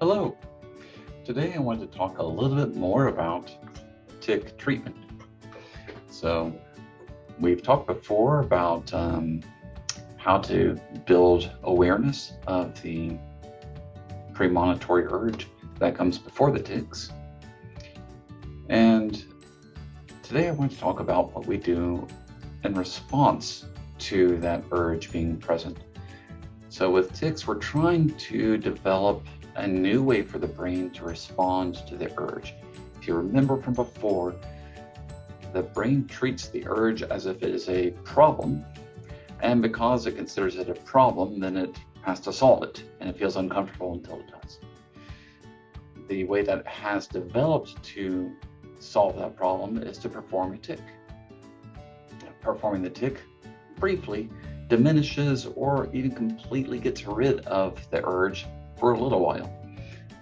Hello. Today I want to talk a little bit more about tick treatment. So we've talked before about how to build awareness of the premonitory urge that comes before the tics. And today I want to talk about what we do in response to that urge being present. So with tics, we're trying to develop a new way for the brain to respond to the urge. If you remember from before, the brain treats the urge as if it is a problem, and because it considers it a problem, then it has to solve it, and it feels uncomfortable until it does. The way that it has developed to solve that problem is to perform a tic. Performing the tic briefly diminishes or even completely gets rid of the urge for a little while,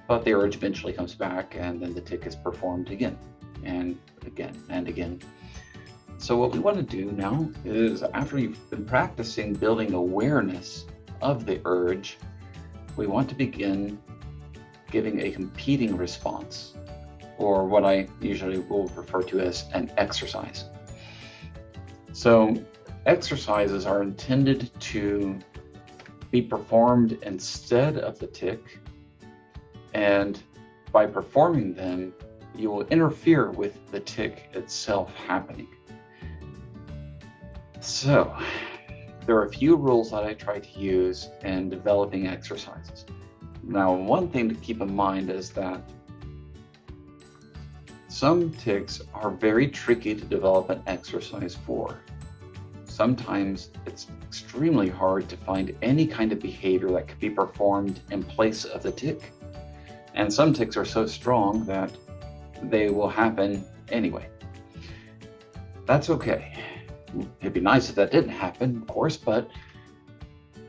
but the urge eventually comes back, and then the tic is performed again and again and again. So what we want to do now is, after you've been practicing building awareness of the urge, we want to begin giving a competing response, or what I usually will refer to as an exercise. So exercises are intended to be performed instead of the tic, and by performing them, you will interfere with the tic itself happening. So there are a few rules that I try to use in developing exercises. Now, one thing to keep in mind is that some tics are very tricky to develop an exercise for. Sometimes it's extremely hard to find any kind of behavior that could be performed in place of the tic. And some tics are so strong that they will happen anyway. That's okay. It'd be nice if that didn't happen, of course, but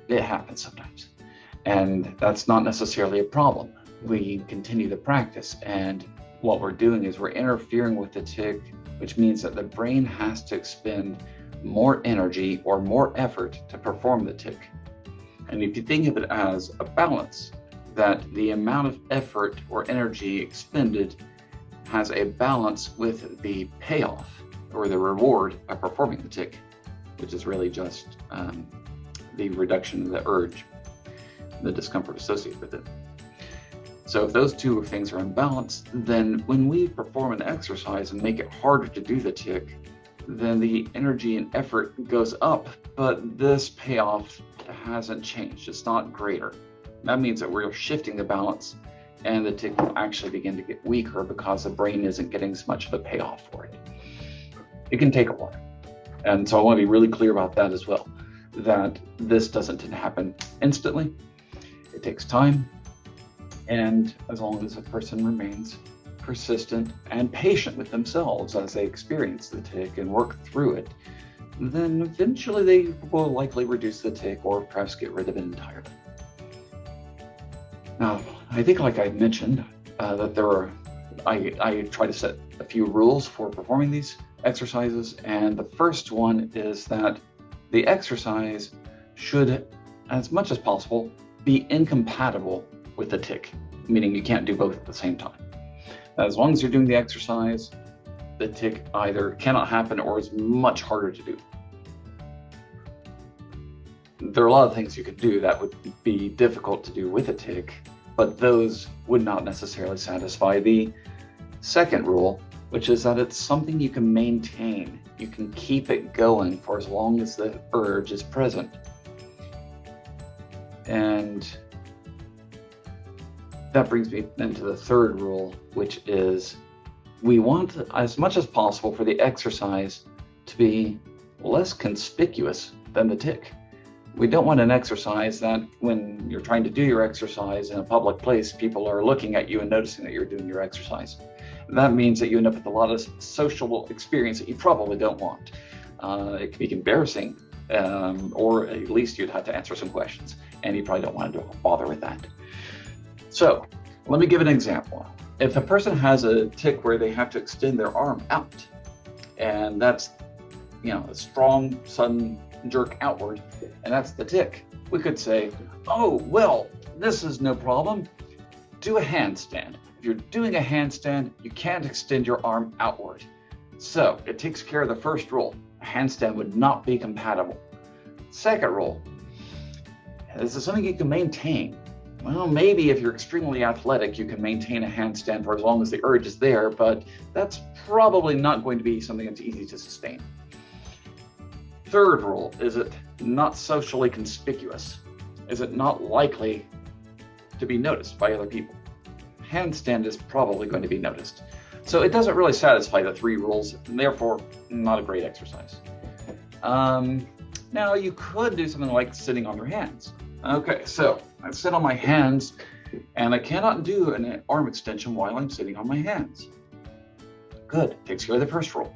it happens sometimes. And that's not necessarily a problem. We continue the practice, and what we're doing is we're interfering with the tic, which means that the brain has to expend more energy or more effort to perform the tic. And if you think of it as a balance, that the amount of effort or energy expended has a balance with the payoff or the reward of performing the tic, which is really just the reduction of the urge, the discomfort associated with it. So if those two things are in balance, then when we perform an exercise and make it harder to do the tic, then the energy and effort goes up, but this payoff hasn't changed. It's not greater. That means that we're shifting the balance, and the tic will actually begin to get weaker because the brain isn't getting as much of a payoff for it. It can take a while. And so I want to be really clear about that as well, that this doesn't happen instantly. It takes time. And as long as a person remains persistent and patient with themselves as they experience the tic and work through it, then eventually they will likely reduce the tic or perhaps get rid of it entirely. Now, I think, like I mentioned, that I try to set a few rules for performing these exercises, and the first one is that the exercise should, as much as possible, be incompatible with the tic, meaning you can't do both at the same time. As long as you're doing the exercise, the tic either cannot happen or is much harder to do. There are a lot of things you could do that would be difficult to do with a tic, but those would not necessarily satisfy the second rule, which is that it's something you can maintain. You can keep it going for as long as the urge is present. And that brings me into the third rule, which is we want, as much as possible, for the exercise to be less conspicuous than the tic. We don't want an exercise that, when you're trying to do your exercise in a public place, people are looking at you and noticing that you're doing your exercise. That means that you end up with a lot of social experience that you probably don't want. It can be embarrassing, or at least you'd have to answer some questions, and you probably don't want to bother with that. So let me give an example. If a person has a tic where they have to extend their arm out, and that's, a strong, sudden jerk outward, and that's the tic, we could say, oh, well, this is no problem. do a handstand. If you're doing a handstand, you can't extend your arm outward. So it takes care of the first rule. A handstand would not be compatible. Second rule, is this something you can maintain? Well, maybe if you're extremely athletic, you can maintain a handstand for as long as the urge is there, but that's probably not going to be something that's easy to sustain. Third rule, is it not socially conspicuous? Is it not likely to be noticed by other people? Handstand is probably going to be noticed. So it doesn't really satisfy the 3 rules, and therefore not a great exercise. Now you could do something like sitting on your hands. Okay, so I sit on my hands and I cannot do an arm extension while I'm sitting on my hands. Good, takes care of the first rule.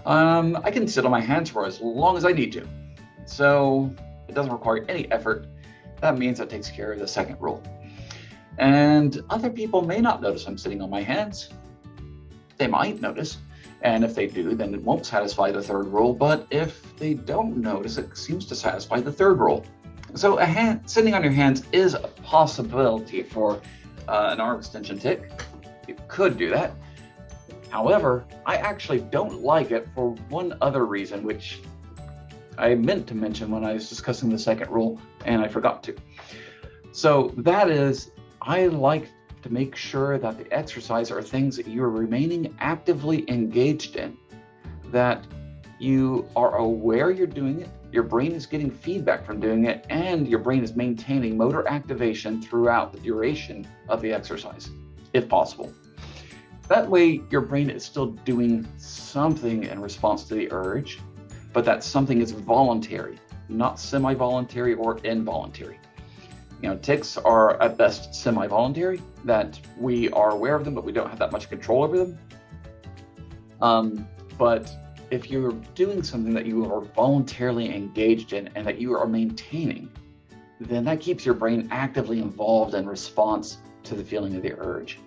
I can sit on my hands for as long as I need to. So it doesn't require any effort. That means that takes care of the second rule. And other people may not notice I'm sitting on my hands. They might notice. And if they do, then it won't satisfy the third rule. But if they don't notice, it seems to satisfy the third rule. So sitting on your hands is a possibility for an arm extension tic. You could do that. However, I actually don't like it for one other reason, which I meant to mention when I was discussing the second rule, and I forgot to. So that is, I like to make sure that the exercise are things that you are remaining actively engaged in, that you are aware you're doing it, your brain is getting feedback from doing it, and your brain is maintaining motor activation throughout the duration of the exercise, if possible. That way, your brain is still doing something in response to the urge, but that something is voluntary, not semi-voluntary or involuntary. You know, tics are at best semi-voluntary, that we are aware of them, but we don't have that much control over them. But if you're doing something that you are voluntarily engaged in and that you are maintaining, then that keeps your brain actively involved in response to the feeling of the urge.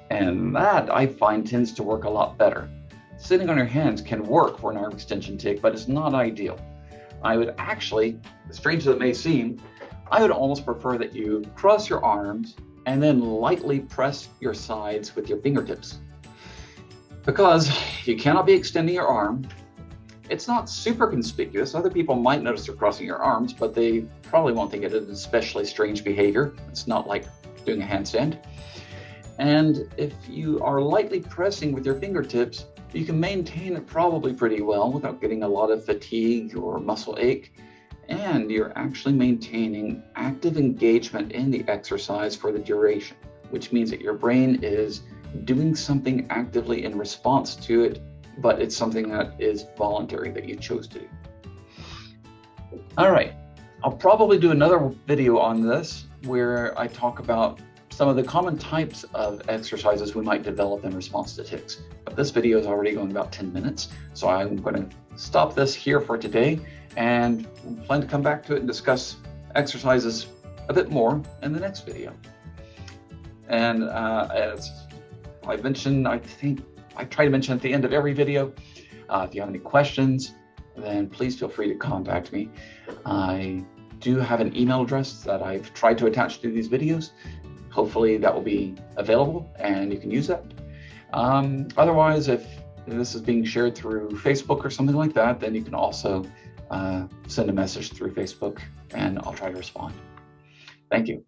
And that, I find, tends to work a lot better. Sitting on your hands can work for an arm extension tic, but it's not ideal. I would actually, as strange as it may seem, I would almost prefer that you cross your arms and then lightly press your sides with your fingertips. Because you cannot be extending your arm. It's not super conspicuous. Other people might notice you're crossing your arms, but they probably won't think it is especially strange behavior. It's not like doing a handstand. And if you are lightly pressing with your fingertips, you can maintain it probably pretty well without getting a lot of fatigue or muscle ache. And you're actually maintaining active engagement in the exercise for the duration, which means that your brain is doing something actively in response to it, but it's something that is voluntary that you chose to do. All right, I'll probably do another video on this where I talk about some of the common types of exercises we might develop in response to tics. But this video is already going about 10 minutes, so I'm going to stop this here for today and plan to come back to it and discuss exercises a bit more in the next video. And as I mentioned, I think I try to mention at the end of every video, if you have any questions, then please feel free to contact me. I do have an email address that I've tried to attach to these videos. Hopefully that will be available and you can use that. Otherwise, if this is being shared through Facebook or something like that, then you can also send a message through Facebook and I'll try to respond. Thank you.